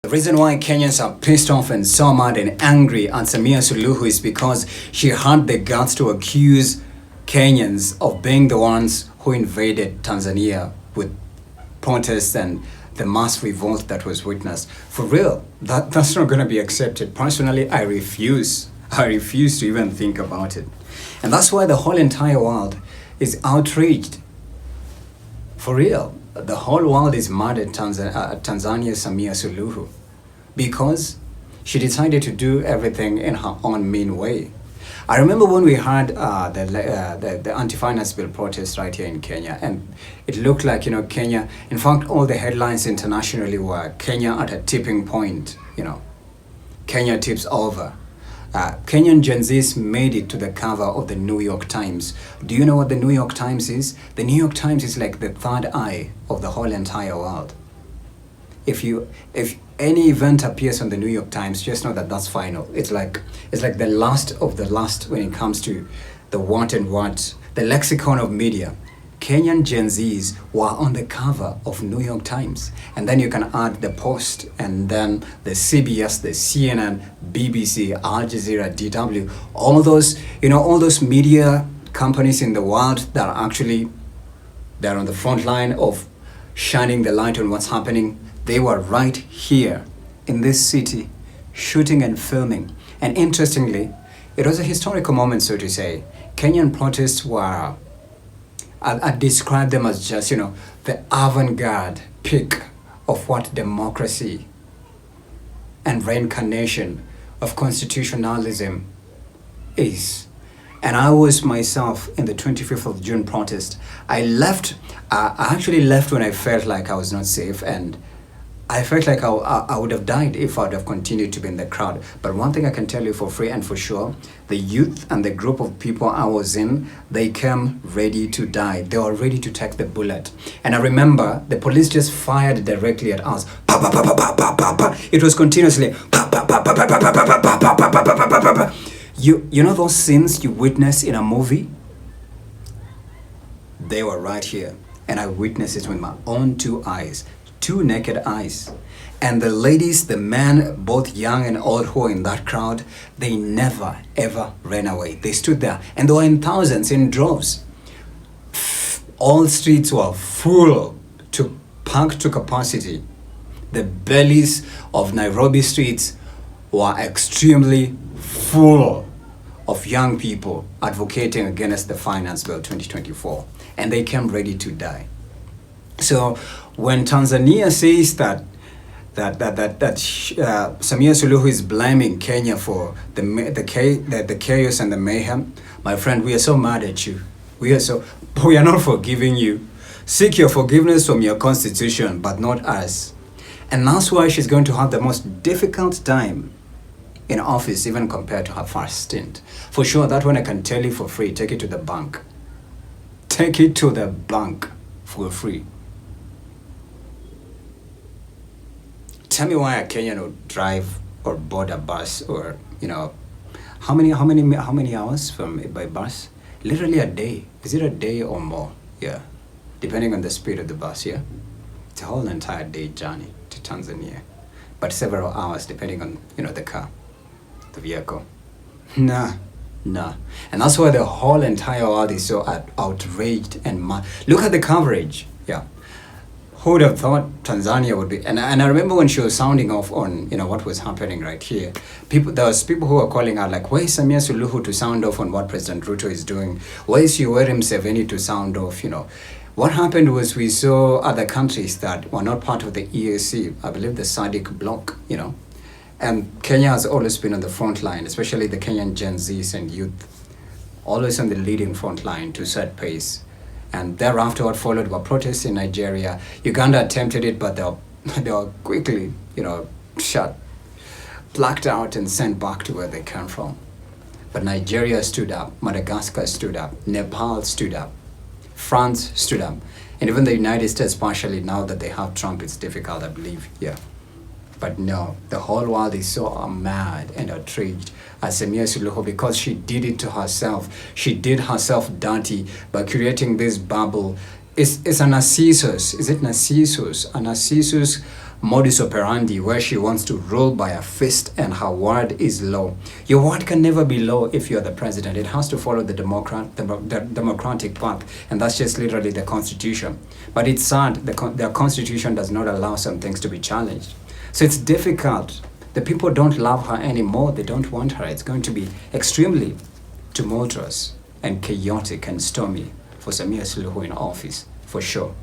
The reason why Kenyans are pissed off and so mad and angry at Samia Suluhu is because she had the guts to accuse Kenyans of being the ones who invaded Tanzania with protests and the mass revolt that was witnessed. For real, that's not going to be accepted. Personally, I refuse to even think about it. And that's why the whole entire world is outraged. For real, the whole world is mad at Tanzania's Samia Suluhu because she decided to do everything in her own mean way. I remember when we had the anti-finance bill protest right here in Kenya, and it looked like, Kenya, in fact, all the headlines internationally were Kenya at a tipping point, Kenya tips over. Kenyan Genzs made it to the cover of the New York Times. Do you know what the New York Times is? The New York Times is like the third eye of the whole entire world. If any event appears on the New York Times, just know that that's final. It's like the last of the last when it comes to the what and what, the lexicon of media. Kenyan Genzs were on the cover of New York Times, and then you can add the Post, and then the CBS, the CNN, BBC, Al Jazeera, DW, all those media companies in the world that are actually they're on the front line of shining the light on what's happening. They were right here in this city, shooting and filming. And interestingly, it was a historical moment, so to say. Kenyan protests were, I describe them as just, the avant-garde peak of what democracy and reincarnation of constitutionalism is. And I was myself in the 25th of June protest. I actually left when I felt like I was not safe, and I felt like I would have died if I would have continued to be in the crowd. But one thing I can tell you for free and for sure, the youth and the group of people I was in, they came ready to die. They were ready to take the bullet. And I remember the police just fired directly at us. Pa, pa, pa, pa, pa, pa, pa, pa. It was continuously. Pa, pa, pa, pa, pa, pa, pa, pa, pa, pa, pa, pa, pa, pa, pa. You know those scenes you witness in a movie? They were right here. And I witnessed it with my own two eyes. Two naked eyes. And the ladies, the men, both young and old who were in that crowd, they never ever ran away. They stood there, and they were in thousands, in droves. All streets were full, packed to capacity. The bellies of Nairobi streets were extremely full of young people advocating against the Finance Bill 2024, and they came ready to die. So when Tanzania says that Samia Suluhu is blaming Kenya for the chaos and the mayhem, my friend, we are so mad at you. We are not forgiving you. Seek your forgiveness from your constitution, but not us. And that's why she's going to have the most difficult time in office, even compared to her first stint. For sure, that one I can tell you for free. Take it to the bank. Take it to the bank for free. Tell me why a Kenyan would drive or board a bus, or how many hours by bus? Literally a day. Is it a day or more? Yeah, depending on the speed of the bus. Yeah, it's a whole entire day journey to Tanzania, but several hours depending on the car, the vehicle. Nah. And that's why the whole entire world is so outraged and mad. Look at the coverage. Yeah. Who would have thought Tanzania would be? And I remember when she was sounding off on what was happening right here. There was people who were calling her like, why is Samia Suluhu to sound off on what President Ruto is doing? Why is Yoweri Museveni to sound off? What happened was we saw other countries that were not part of the EAC, I believe the SADC bloc, and Kenya has always been on the front line, especially the Kenyan Genzs and youth, always on the leading front line to set pace. And thereafter, what followed were protests in Nigeria. Uganda attempted it, but they were quickly, blacked out and sent back to where they came from. But Nigeria stood up, Madagascar stood up, Nepal stood up, France stood up, and even the United States, partially now that they have Trump, it's difficult, I believe, yeah. But no, the whole world is so mad and outraged at Samia Suluhu because she did it to herself. She did herself dirty by creating this bubble It's a Narcissus. Is it Narcissus? A Narcissus modus operandi where she wants to rule by a fist and her word is law. Your word can never be law if you're the president. It has to follow the democratic path, and that's just literally the constitution. But it's sad, the constitution does not allow some things to be challenged. So it's difficult. The people don't love her anymore. They don't want her. It's going to be extremely tumultuous and chaotic and stormy for Samia Suluhu in office, for sure.